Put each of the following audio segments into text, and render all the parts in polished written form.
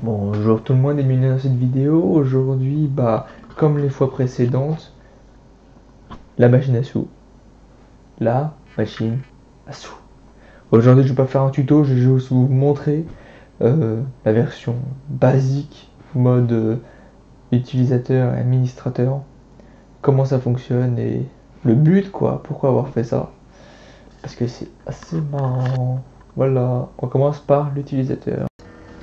Bonjour tout le monde et bienvenue dans cette vidéo. Aujourd'hui, comme les fois précédentes, la machine à sous. La machine à sous. Aujourd'hui, je vais pas faire un tuto, je vais juste vous montrer la version basique, mode utilisateur et administrateur, comment ça fonctionne et le but quoi, pourquoi avoir fait ça. Parce que c'est assez marrant. Voilà, on commence par l'utilisateur.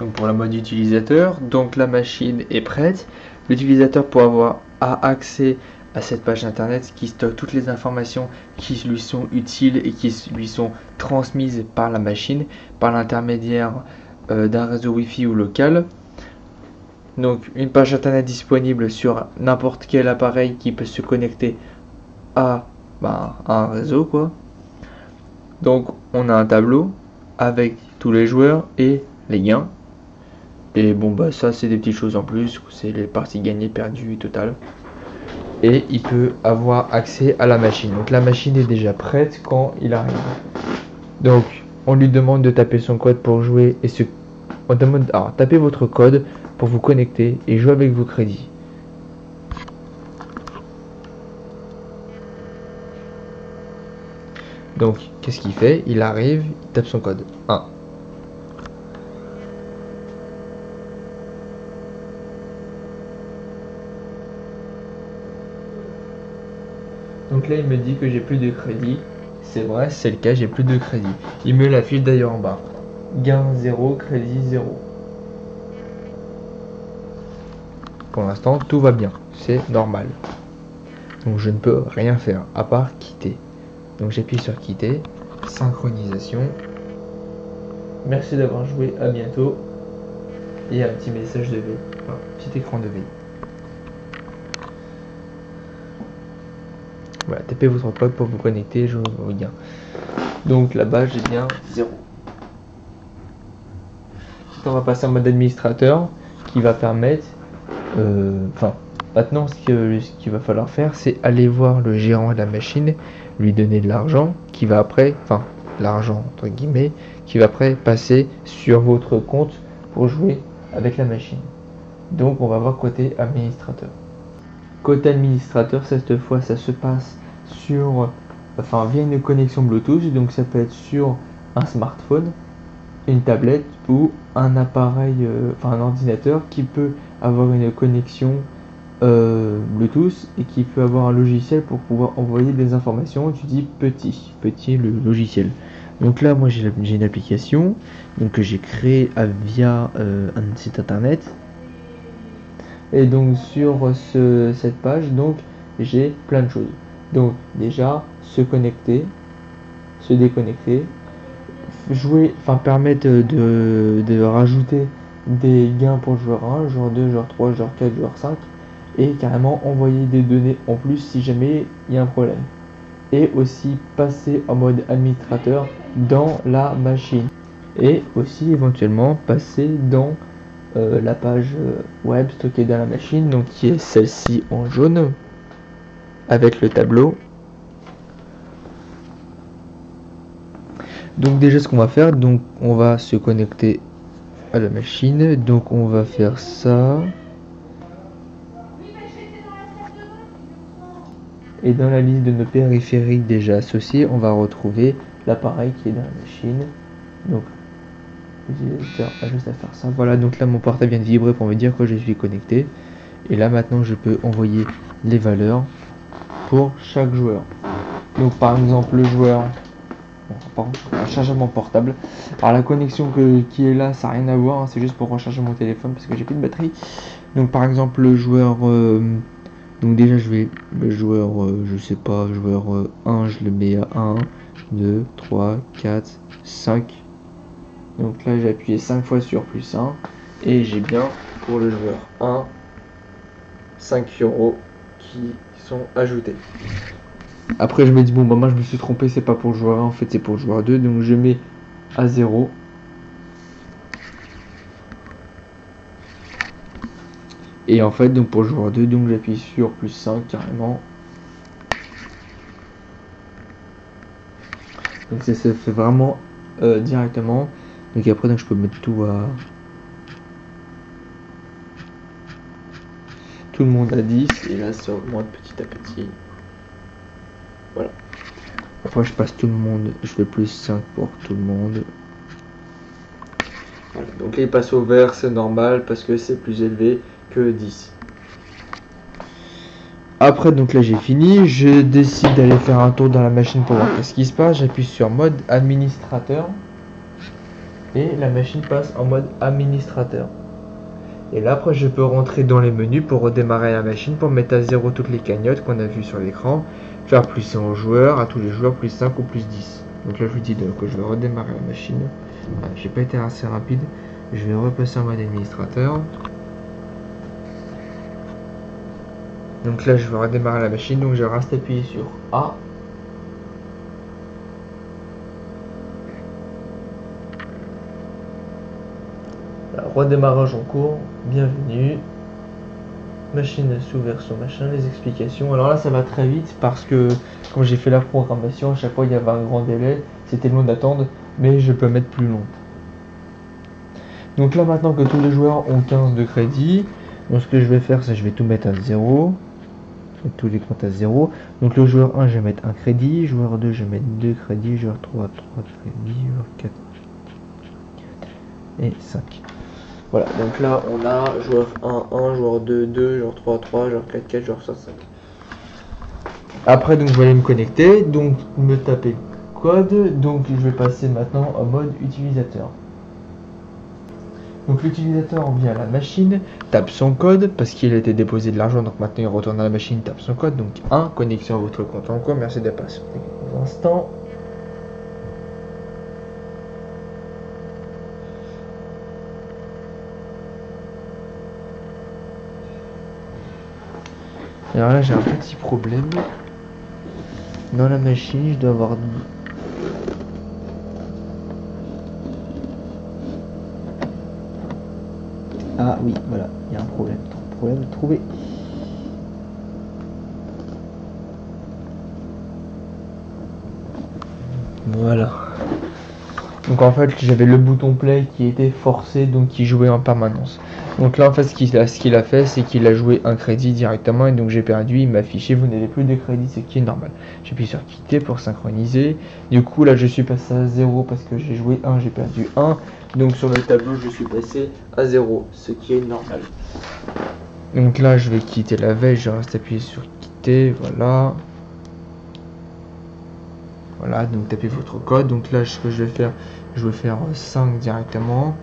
Donc pour le mode utilisateur, donc la machine est prête. L'utilisateur pour avoir accès à cette page internet qui stocke toutes les informations qui lui sont utiles et qui lui sont transmises par la machine, par l'intermédiaire d'un réseau Wi-Fi ou local. Donc une page internet disponible sur n'importe quel appareil qui peut se connecter à un réseau quoi. Donc on a un tableau avec tous les joueurs et les gains. Et ça c'est des petites choses en plus, c'est les parties gagnées, perdues, totales. Et il peut avoir accès à la machine. Donc la machine est déjà prête quand il arrive. Donc on lui demande de taper son code pour jouer et on demande tapez votre code pour vous connecter et jouer avec vos crédits. Donc qu'est-ce qu'il fait? Il arrive, il tape son code 1. Donc là il me dit que j'ai plus de crédit. C'est vrai, c'est le cas, j'ai plus de crédit. Il me l'affiche d'ailleurs en bas. Gain 0, crédit 0. Pour l'instant tout va bien, c'est normal. Donc je ne peux rien faire à part quitter. Donc j'appuie sur quitter, synchronisation. Merci d'avoir joué, à bientôt. Et un petit message de veille, petit écran de veille. Voilà, tapez votre code pour vous connecter, je vous reviens. Donc là-bas j'ai bien 0. On va passer en mode administrateur qui va permettre, maintenant ce qu'il va falloir faire c'est aller voir le gérant de la machine, lui donner de l'argent qui va après, l'argent entre guillemets, qui va après passer sur votre compte pour jouer avec la machine. Donc on va voir côté administrateur. Côté administrateur, cette fois ça se passe sur, via une connexion Bluetooth, donc ça peut être sur un smartphone, une tablette ou un appareil, un ordinateur qui peut avoir une connexion Bluetooth et qui peut avoir un logiciel pour pouvoir envoyer des informations. Tu dis petit le logiciel. Donc là moi j'ai une application donc que j'ai créée via un site internet. Et donc sur cette page, donc j'ai plein de choses. Donc déjà se connecter, se déconnecter, jouer, permettre de rajouter des gains pour joueur 1, joueur 2, joueur 3, joueur 4, joueur 5 et carrément envoyer des données en plus si jamais il y a un problème. Et aussi passer en mode administrateur dans la machine. Et aussi éventuellement passer dans la page web stockée dans la machine, donc qui est celle-ci en jaune avec le tableau. Donc déjà ce qu'on va faire, donc on va se connecter à la machine, donc on va faire ça. Et dans la liste de nos périphériques déjà associés, on va retrouver l'appareil qui est dans la machine. Donc l'utilisateur a juste à faire ça. Voilà, donc là mon portable vient de vibrer pour me dire que je suis connecté. Et là maintenant je peux envoyer les valeurs pour chaque joueur. Donc par exemple le joueur, un chargement portable. Alors la connexion qui est là, ça n'a rien à voir, hein, c'est juste pour recharger mon téléphone parce que j'ai plus de batterie. Donc par exemple le joueur, donc déjà le joueur, je sais pas, joueur 1, je le mets à 1, 2, 3, 4, 5. Donc là j'ai appuyé 5 fois sur plus 1 et j'ai bien pour le joueur 1 5 € qui sont ajoutés. Après je me dis moi je me suis trompé, c'est pas pour le joueur 1, en fait c'est pour le joueur 2, donc je mets à 0. Et en fait donc pour le joueur 2, donc j'appuie sur plus 5 carrément. Donc ça se fait vraiment directement. Donc après donc je peux mettre tout à tout le monde à 10 et là ça augmente petit à petit. Voilà. Après je passe tout le monde, je fais plus 5 pour tout le monde. Voilà. Donc là il passe au vert, c'est normal parce que c'est plus élevé que 10. Après donc là j'ai fini, je décide d'aller faire un tour dans la machine pour voir ce qui se passe. J'appuie sur mode administrateur et la machine passe en mode administrateur. Et là après je peux rentrer dans les menus pour redémarrer la machine, pour mettre à 0 toutes les cagnottes qu'on a vues sur l'écran, faire plus 1 aux joueurs, à tous les joueurs, plus 5 ou plus 10. Donc là je vous dis donc, que je vais redémarrer la machine. Voilà, j'ai pas été assez rapide, je vais repasser en mode administrateur. Donc là je vais redémarrer la machine, donc je reste appuyé sur A. Redémarrage en cours, bienvenue, machine sous version machin, les explications. Alors là ça va très vite parce que quand j'ai fait la programmation, à chaque fois il y avait un grand délai, c'était long d'attendre, mais je peux mettre plus long. Donc là maintenant que tous les joueurs ont 15 de crédit, donc ce que je vais faire c'est que je vais tout mettre à 0, tous les comptes à 0. Donc le joueur 1 je vais mettre 1 crédit, joueur 2 je vais mettre 2 crédits, joueur 3 3 crédits, joueur 4 et 5. Voilà, donc là on a joueur 1, 1, joueur 2, 2, joueur 3, 3, joueur 4, 4, joueur 5, 5. Après donc je vais aller me connecter, donc me taper le code, donc je vais passer maintenant en mode utilisateur. Donc l'utilisateur vient à la machine, tape son code parce qu'il a été déposé de l'argent, donc maintenant il retourne à la machine, tape son code, donc 1, connexion à votre compte en cours, merci d'être passé pour l'instant. Alors là j'ai un petit problème. Dans la machine je dois avoir... Ah oui voilà, il y a un problème. Problème de trouver. Voilà. Donc en fait j'avais le bouton play qui était forcé, donc qui jouait en permanence. Donc là en fait ce qu'il a fait c'est qu'il a joué un crédit directement et donc j'ai perdu, il m'a affiché vous n'avez plus de crédit, ce qui est normal. J'appuie sur quitter pour synchroniser. Du coup là je suis passé à 0 parce que j'ai joué 1, j'ai perdu 1. Donc sur le tableau je suis passé à 0, ce qui est normal. Donc là je vais quitter la veille, je reste appuyé sur quitter, voilà. Voilà, donc tapez votre code. Donc là, ce que je vais faire, je vais faire 5 directement.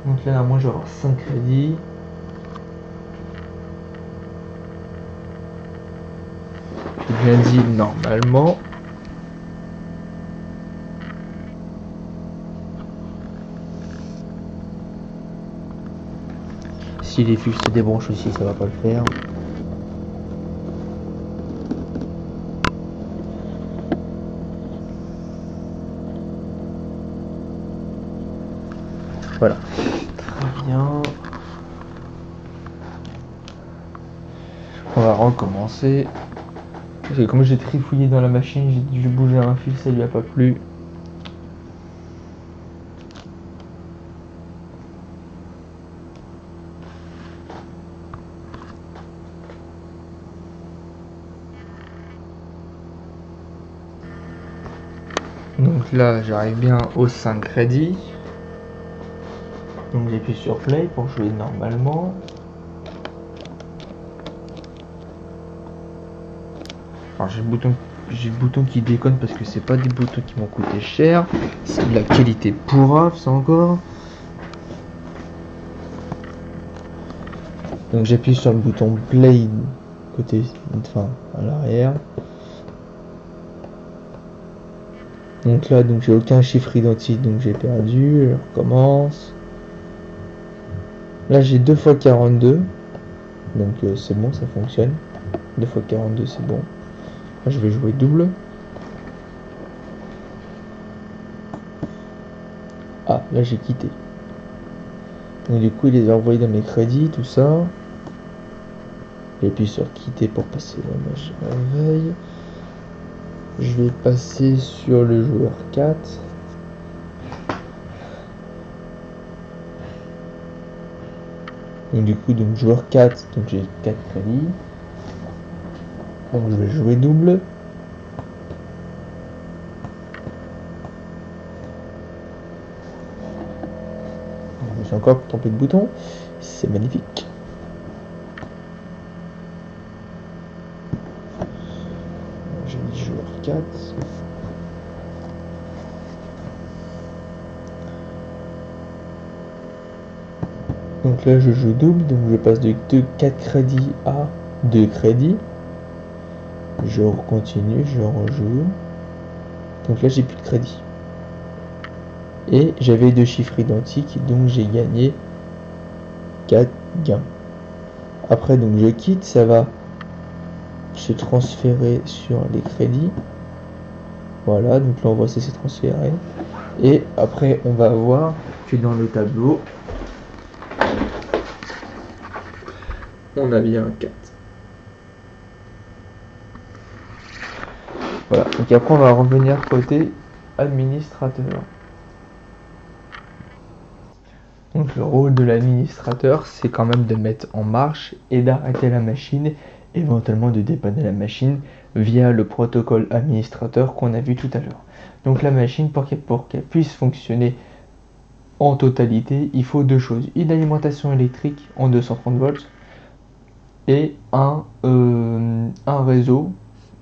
Donc là, moi, je vais avoir 5 crédits. J'ai bien dit normalement. Si les fils se débranchent aussi, ça va pas le faire. Voilà. Très bien. On va recommencer. Parce que comme j'ai trifouillé dans la machine, j'ai dû bouger un fil, ça lui a pas plu. Donc là, j'arrive bien aux 5 crédits. Donc j'appuie sur play pour jouer normalement. Alors j'ai le bouton qui déconne parce que c'est pas des boutons qui m'ont coûté cher. C'est de la qualité pourrave ça encore. Donc j'appuie sur le bouton play côté, enfin à l'arrière. Donc là donc j'ai aucun chiffre identique, donc j'ai perdu. Je recommence. Là j'ai 2 x 42. Donc c'est bon, ça fonctionne. 2 x 42 c'est bon. Là, je vais jouer double. Ah, là j'ai quitté. Donc du coup il les a envoyés dans mes crédits, tout ça. J'appuie sur quitter pour passer la machine à veille. Je vais passer sur le joueur 4. Donc du coup, donc joueur 4, donc j'ai 4 crédits. Donc je vais jouer double. Je me suis encore trompé de bouton. C'est magnifique. J'ai dit joueur 4. Donc là je joue double, donc je passe de 4 crédits à 2 crédits. Je continue, je rejoue. Donc là j'ai plus de crédit. Et j'avais 2 chiffres identiques, donc j'ai gagné 4 gains. Après donc je quitte, ça va se transférer sur les crédits. Voilà, donc là on voit ça s'est transféré. Et après on va voir que dans le tableau, on a bien 4. Voilà, donc après on va revenir côté administrateur. Donc le rôle de l'administrateur, c'est quand même de mettre en marche et d'arrêter la machine, éventuellement de dépanner la machine via le protocole administrateur qu'on a vu tout à l'heure. Donc la machine, pour qu'elle puisse fonctionner en totalité, il faut 2 choses. Une alimentation électrique en 230 volts et un réseau,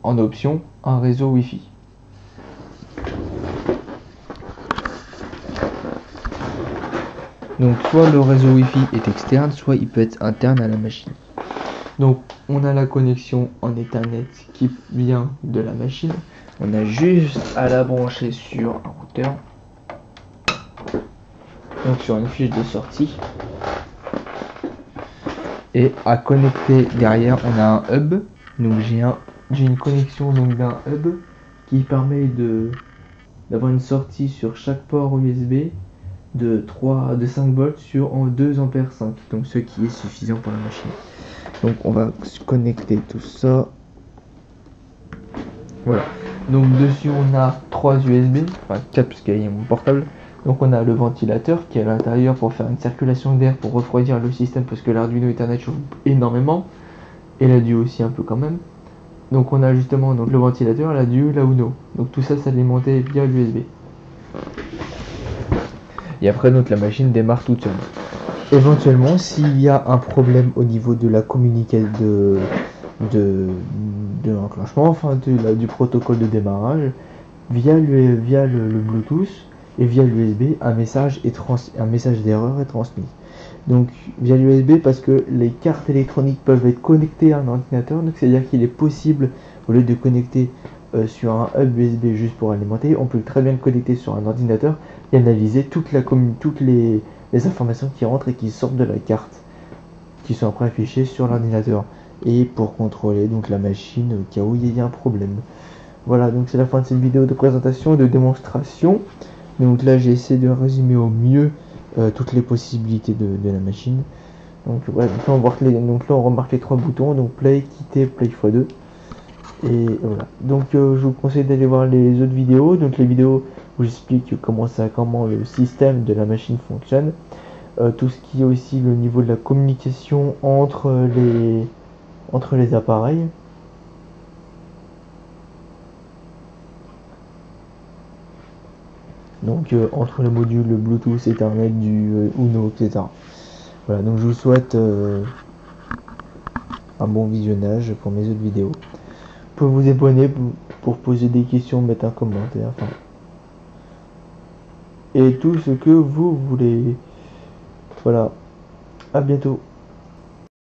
en option, un réseau Wi-Fi. Donc soit le réseau Wi-Fi est externe, soit il peut être interne à la machine. Donc on a la connexion en Ethernet qui vient de la machine. On a juste à la brancher sur un routeur. Donc sur une fiche de sortie. Et à connecter derrière, on a un hub. Donc j'ai une connexion d'un hub qui permet d'avoir une sortie sur chaque port USB de 5 volts en 2 ampères 5, donc ce qui est suffisant pour la machine. Donc on va connecter tout ça. Voilà. Donc dessus on a 3 USB, enfin 4 parce qu'il y a mon portable. Donc on a le ventilateur qui est à l'intérieur pour faire une circulation d'air pour refroidir le système parce que l'Arduino Ethernet chauffe énormément. Et la Duo aussi un peu quand même. Donc on a justement donc le ventilateur, la Duo, la Uno. Donc tout ça c'est alimenté via l'USB. Et après donc la machine démarre toute seule. Éventuellement s'il y a un problème au niveau de la communication de l'enclenchement, enfin du protocole de démarrage, via le Bluetooth et via l'USB, un message d'erreur est transmis. Donc via l'USB parce que les cartes électroniques peuvent être connectées à un ordinateur, donc c'est à dire qu'il est possible, au lieu de connecter sur un hub USB juste pour alimenter, on peut très bien le connecter sur un ordinateur et analyser toutes les informations qui rentrent et qui sortent de la carte, qui sont après affichées sur l'ordinateur, et pour contrôler donc la machine au cas où il y a un problème. Voilà, donc c'est la fin de cette vidéo de présentation et de démonstration. Donc là j'ai essayé de résumer au mieux toutes les possibilités de la machine. Donc voilà, donc là on remarque les 3 boutons, donc play, quitter, play x2. Et voilà. Donc je vous conseille d'aller voir les autres vidéos, donc les vidéos où j'explique comment le système de la machine fonctionne. Tout ce qui est aussi le niveau de la communication entre les appareils. Donc entre les modules Bluetooth, Ethernet, du Uno, etc. Voilà, donc je vous souhaite un bon visionnage pour mes autres vidéos. Vous pouvez vous abonner pour poser des questions, mettre un commentaire, enfin, et tout ce que vous voulez. Voilà, à bientôt.